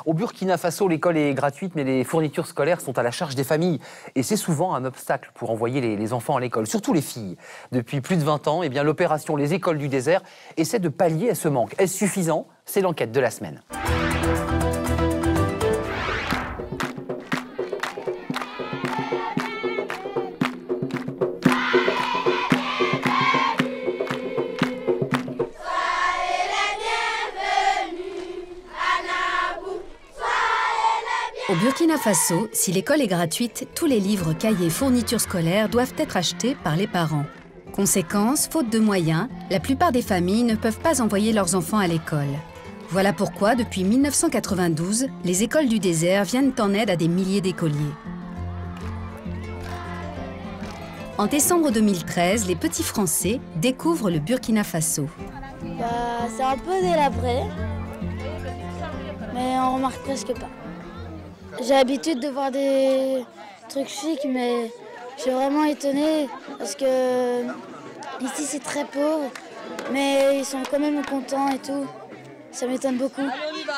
Au Burkina Faso, l'école est gratuite, mais les fournitures scolaires sont à la charge des familles. Et c'est souvent un obstacle pour envoyer les enfants à l'école, surtout les filles. Depuis plus de 20 ans, eh bien, l'opération Les Écoles du désert essaie de pallier à ce manque. Est-ce suffisant? C'est l'enquête de la semaine. Au Burkina Faso, si l'école est gratuite, tous les livres, cahiers, fournitures scolaires doivent être achetés par les parents. Conséquence, faute de moyens, la plupart des familles ne peuvent pas envoyer leurs enfants à l'école. Voilà pourquoi, depuis 1992, les écoles du désert viennent en aide à des milliers d'écoliers. En décembre 2013, les petits Français découvrent le Burkina Faso. C'est un peu délabré, mais on remarque presque pas. J'ai l'habitude de voir des trucs chics, mais je suis vraiment étonnée parce que ici c'est très pauvre, mais ils sont quand même contents et tout. Ça m'étonne beaucoup. Allez, on y va.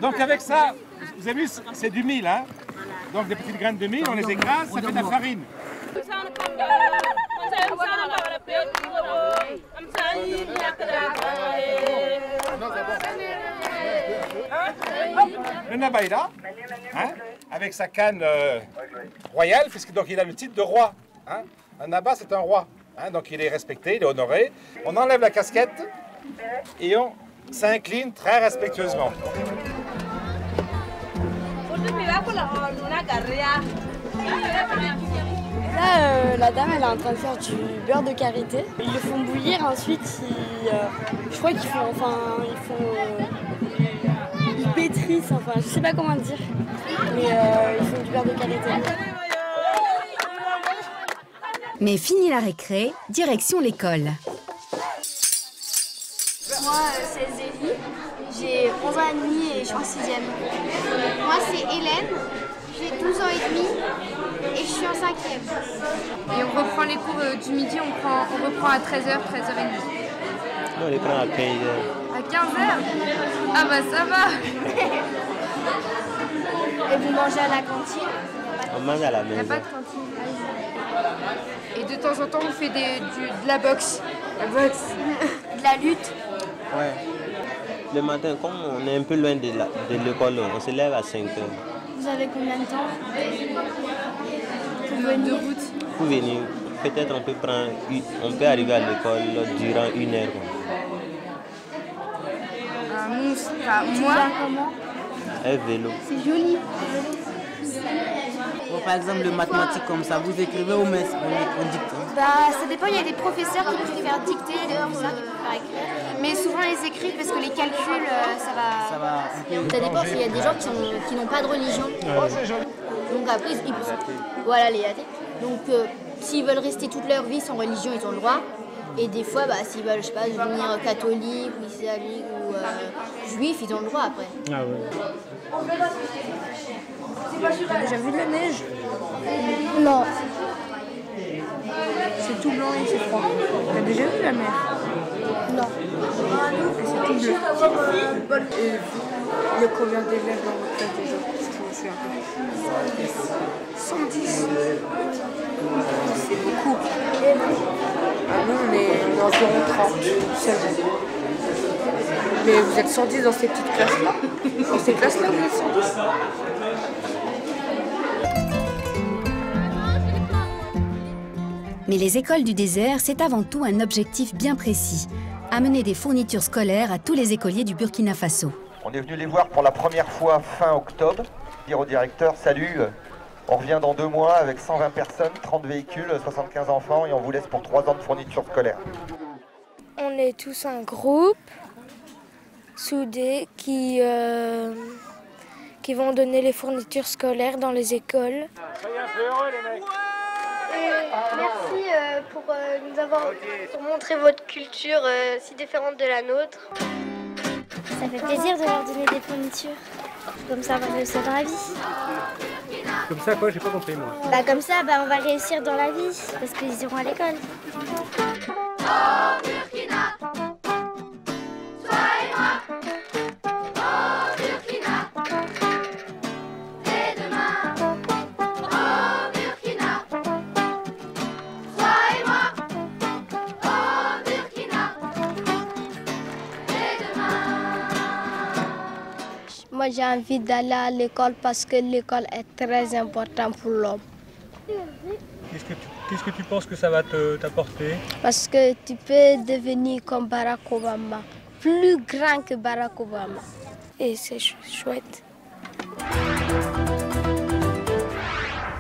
Donc avec ça, vous avez vu, c'est du mil, hein? Donc des petites graines de mil, on les écrase, ça fait de la farine. Le Nabaïda, hein, avec sa canne royale, puisque donc il a le titre de roi. Hein. Un Naba, c'est un roi, hein, donc il est respecté, il est honoré. On enlève la casquette et on s'incline très respectueusement. Là, la dame, elle est en train de faire du beurre de karité. Ils le font bouillir, ensuite, je crois qu'ils font, ils pétrissent, enfin, je sais pas comment dire, mais ils font du beurre de karité. Mais fini la récré, direction l'école. Moi, c'est Zélie, j'ai 11 ans et demi et je suis en 6e. Moi, c'est Hélène, j'ai 12 ans et demi et je suis en 5e. Et on reprend les cours du midi, on reprend à 13h, 13h30. On les prend à 15h. À 15h? Ah bah ça va. Et vous mangez à la cantine? On mange à la Il n'y a maison. pas de cantine. Et de temps en temps, on fait de la boxe. La boxe. De la lutte? Ouais. Le matin, comme on est un peu loin de l'école, on se lève à 5h. Vous avez combien de temps De route. Pour venir, peut-être on peut arriver à l'école durant 1 heure. Moi, comment? Un vélo. C'est joli. Bon, par exemple, le mathématique comme ça, vous écrivez ou on dicte? Ça dépend, il y a des professeurs qui préfèrent dicter, des professeurs qui préfèrent écrire. Mais souvent les écrits, parce que les calculs, ça va. Ça dépend, il y a des gens qui n'ont pas de religion. Donc après, voilà les athées. Donc s'ils veulent rester toute leur vie sans religion, ils ont le droit. Et des fois, s'ils veulent, je sais pas, devenir catholique ou islamique ou juif, ils ont le droit après. Ah ouais. T'as déjà vu de la neige? Non. C'est tout blanc et c'est froid. T'as déjà vu la mer? Non. C'est tout bleu. Il y a combien d'élèves dans votre classe déjà? Parce que je suis un peu... 110. C'est beaucoup. Nous, on est environ 30, seulement. Mais vous êtes 110 dans ces petites classes-là? Dans ces classes-là, vous êtes 110? Mais les écoles du désert, c'est avant tout un objectif bien précis, amener des fournitures scolaires à tous les écoliers du Burkina Faso. On est venu les voir pour la première fois fin octobre, dire au directeur, salut, on revient dans 2 mois avec 120 personnes, 30 véhicules, 75 enfants et on vous laisse pour 3 ans de fourniture scolaire. On est tous un groupe soudé qui qui vont donner les fournitures scolaires dans les écoles. Soyez un peu heureux, les mecs. Merci pour nous avoir montré votre culture si différente de la nôtre. Ça fait plaisir de leur donner des fournitures. Comme ça, on va réussir dans la vie. Comme ça, quoi? J'ai pas compris, moi. Bah, comme ça, on va réussir dans la vie, parce qu'ils iront à l'école. Moi, j'ai envie d'aller à l'école parce que l'école est très importante pour l'homme. Qu'est-ce que tu penses que ça va t'apporter? Parce que tu peux devenir comme Barack Obama, plus grand que Barack Obama. Et c'est chouette.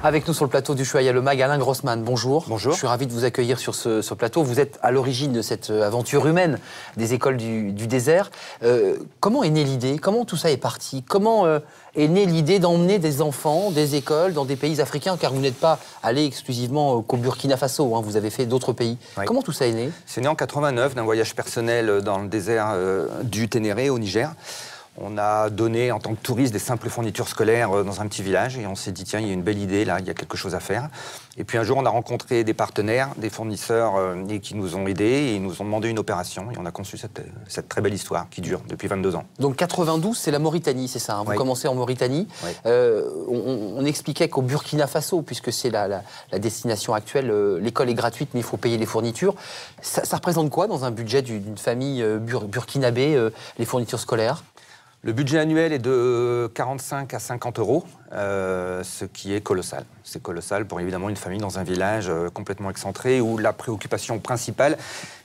Avec nous sur le plateau du Choya Le Mag, Alain Grossman, bonjour. Bonjour. Je suis ravi de vous accueillir sur ce plateau. Vous êtes à l'origine de cette aventure humaine des écoles du désert. Comment est née l'idée? Comment tout ça est parti? Comment est née l'idée d'emmener des enfants, des écoles dans des pays africains? Car vous n'êtes pas allé exclusivement qu'au Burkina Faso, hein, vous avez fait d'autres pays. Oui. Comment tout ça est né? C'est né en 89 d'un voyage personnel dans le désert du Ténéré au Niger. On a donné, en tant que touriste, des simples fournitures scolaires dans un petit village et on s'est dit, tiens, il y a une belle idée, là, il y a quelque chose à faire. Et puis un jour, on a rencontré des partenaires, des fournisseurs et qui nous ont aidés et ils nous ont demandé une opération et on a conçu cette très belle histoire qui dure depuis 22 ans. Donc 92, c'est la Mauritanie, c'est ça, hein? Vous Oui. commencez en Mauritanie. Oui. On expliquait qu'au Burkina Faso, puisque c'est la destination actuelle, l'école est gratuite mais il faut payer les fournitures. Ça représente quoi dans un budget d'une famille burkinabé, les fournitures scolaires? Le budget annuel est de 45 à 50 euros, ce qui est colossal. C'est colossal pour évidemment une famille dans un village complètement excentré où la préoccupation principale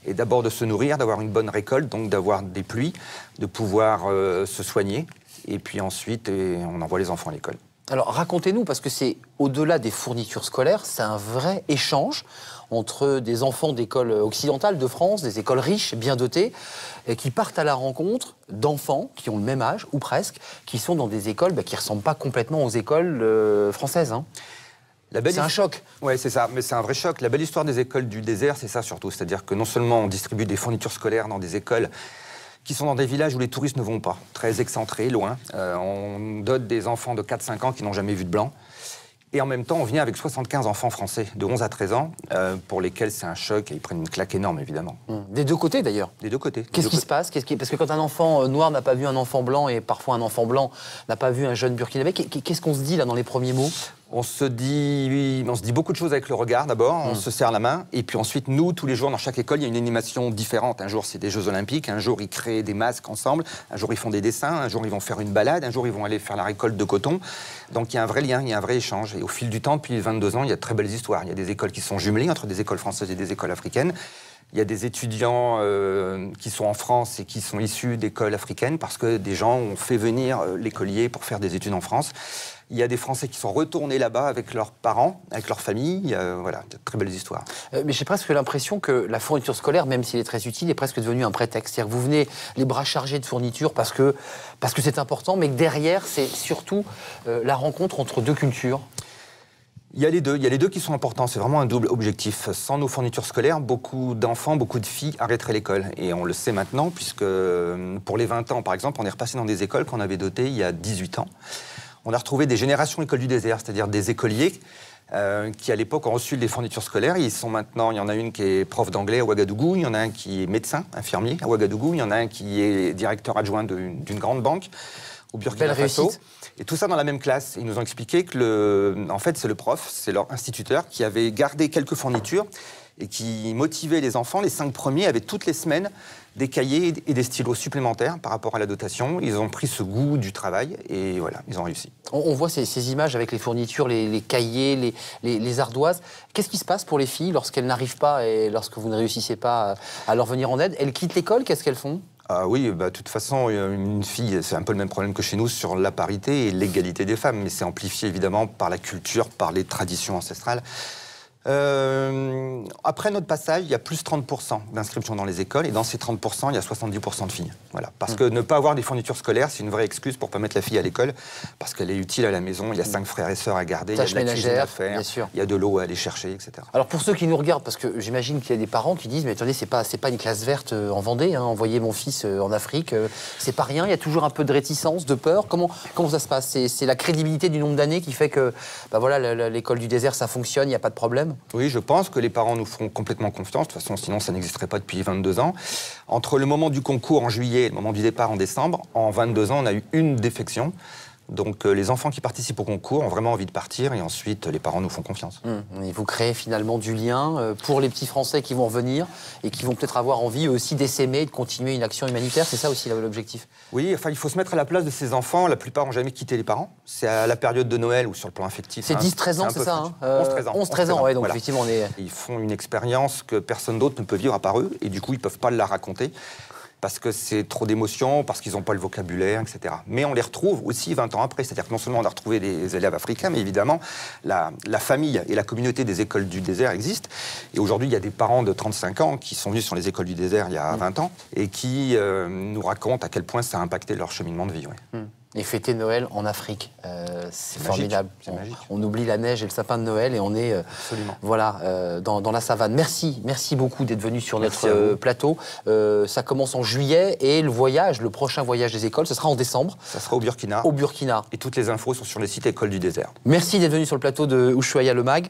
est d'abord de se nourrir, d'avoir une bonne récolte, donc d'avoir des pluies, de pouvoir se soigner. Et puis ensuite, on envoie les enfants à l'école. Alors racontez-nous, parce que c'est au-delà des fournitures scolaires, c'est un vrai échange entre des enfants d'écoles occidentales de France, des écoles riches, bien dotées, et qui partent à la rencontre d'enfants qui ont le même âge, ou presque, qui sont dans des écoles qui ne ressemblent pas complètement aux écoles françaises. Hein. C'est un choc. Oui, c'est ça, mais c'est un vrai choc. La belle histoire des écoles du désert, c'est ça surtout. C'est-à-dire que non seulement on distribue des fournitures scolaires dans des écoles qui sont dans des villages où les touristes ne vont pas, très excentrés, loin. On dote des enfants de 4-5 ans qui n'ont jamais vu de blanc. Et en même temps, on vient avec 75 enfants français de 11 à 13 ans, pour lesquels c'est un choc et ils prennent une claque énorme, évidemment. Des deux côtés, d'ailleurs. Des deux côtés. Qu'est-ce qui se passe? Parce que quand un enfant noir n'a pas vu un enfant blanc et parfois un enfant blanc n'a pas vu un jeune burkinabé, qu'est-ce qu'on se dit là dans les premiers mots? On se dit beaucoup de choses avec le regard d'abord, on se serre la main, et puis ensuite, nous, tous les jours, dans chaque école, il y a une animation différente. Un jour, c'est des Jeux Olympiques, un jour, ils créent des masques ensemble, un jour, ils font des dessins, un jour, ils vont faire une balade, un jour, ils vont aller faire la récolte de coton. Donc, il y a un vrai lien, il y a un vrai échange. Et au fil du temps, depuis 22 ans, il y a de très belles histoires. Il y a des écoles qui sont jumelées entre des écoles françaises et des écoles africaines. Il y a des étudiants qui sont en France et qui sont issus d'écoles africaines parce que des gens ont fait venir l'écolier pour faire des études en France. Il y a des Français qui sont retournés là-bas avec leurs parents, avec leurs familles. Voilà, de très belles histoires. Mais j'ai presque l'impression que la fourniture scolaire, même s'il est très utile, est presque devenue un prétexte. C'est-à-dire que vous venez les bras chargés de fournitures parce que c'est important, mais que derrière, c'est surtout la rencontre entre deux cultures. Il y a les deux qui sont importants, c'est vraiment un double objectif. Sans nos fournitures scolaires, beaucoup d'enfants, beaucoup de filles arrêteraient l'école. Et on le sait maintenant, puisque pour les 20 ans, par exemple, on est repassé dans des écoles qu'on avait dotées il y a 18 ans. On a retrouvé des générations écoles du désert, c'est-à-dire des écoliers qui, à l'époque, ont reçu des fournitures scolaires. Ils sont maintenant, il y en a une qui est prof d'anglais à Ouagadougou, il y en a un qui est médecin, infirmier à Ouagadougou, il y en a un qui est directeur adjoint d'une grande banque au Burkina Faso. Et tout ça dans la même classe. Ils nous ont expliqué que, en fait, c'est le prof, c'est leur instituteur qui avait gardé quelques fournitures et qui motivait les enfants. Les 5 premiers avaient toutes les semaines des cahiers et des stylos supplémentaires par rapport à la dotation. Ils ont pris ce goût du travail et voilà, ils ont réussi. On voit ces images avec les fournitures, les cahiers, les ardoises. Qu'est-ce qui se passe pour les filles lorsqu'elles n'arrivent pas et lorsque vous ne réussissez pas à leur venir en aide? Elles quittent l'école, qu'est-ce qu'elles font? Ah oui, de toute façon, une fille, c'est un peu le même problème que chez nous sur la parité et l'égalité des femmes, mais c'est amplifié évidemment par la culture, par les traditions ancestrales. Après notre passage, il y a plus 30% d'inscription dans les écoles, et dans ces 30%, il y a 70% de filles. Voilà. Parce que ne pas avoir des fournitures scolaires, c'est une vraie excuse pour ne pas mettre la fille à l'école, parce qu'elle est utile à la maison, il y a 5 frères et sœurs à garder, il y a de la cuisine à faire, bien sûr. il y a de l'eau à aller chercher, etc. Alors pour ceux qui nous regardent, parce que j'imagine qu'il y a des parents qui disent, mais attendez, c'est pas une classe verte en Vendée, hein, envoyer mon fils en Afrique, c'est pas rien, il y a toujours un peu de réticence, de peur. Comment ça se passe? C'est la crédibilité du nombre d'années qui fait que voilà, l'école du désert, ça fonctionne, il n'y a pas de problème? Oui, je pense que les parents nous feront complètement confiance. De toute façon, sinon, ça n'existerait pas depuis 22 ans. Entre le moment du concours en juillet et le moment du départ en décembre, en 22 ans, on a eu une défection. Donc les enfants qui participent au concours ont vraiment envie de partir et ensuite les parents nous font confiance. Et vous créez finalement du lien pour les petits Français qui vont revenir et qui vont peut-être avoir envie aussi d'essaimer et de continuer une action humanitaire. C'est ça aussi l'objectif? Oui, enfin il faut se mettre à la place de ces enfants. La plupart n'ont jamais quitté les parents. C'est à la période de Noël ou sur le plan affectif. C'est 10-13 ans, c'est ça, 11-13 ans. Ouais, donc voilà. effectivement Ils font une expérience que personne d'autre ne peut vivre à part eux et du coup ils ne peuvent pas la raconter. Parce que c'est trop d'émotions, parce qu'ils n'ont pas le vocabulaire, etc. Mais on les retrouve aussi 20 ans après. C'est-à-dire que non seulement on a retrouvé des élèves africains, mais évidemment, la famille et la communauté des écoles du désert existent. Et aujourd'hui, il y a des parents de 35 ans qui sont venus sur les écoles du désert il y a 20 ans et qui nous racontent à quel point ça a impacté leur cheminement de vie. Ouais. Et fêter Noël en Afrique, c'est formidable. On oublie la neige et le sapin de Noël et on est dans la savane. Merci beaucoup d'être venu sur notre plateau. Ça commence en juillet et le prochain voyage des écoles, ce sera en décembre. Ça sera au Burkina. Au Burkina. Et toutes les infos sont sur le site École du désert. Merci d'être venu sur le plateau de Ushuaïa le Mag.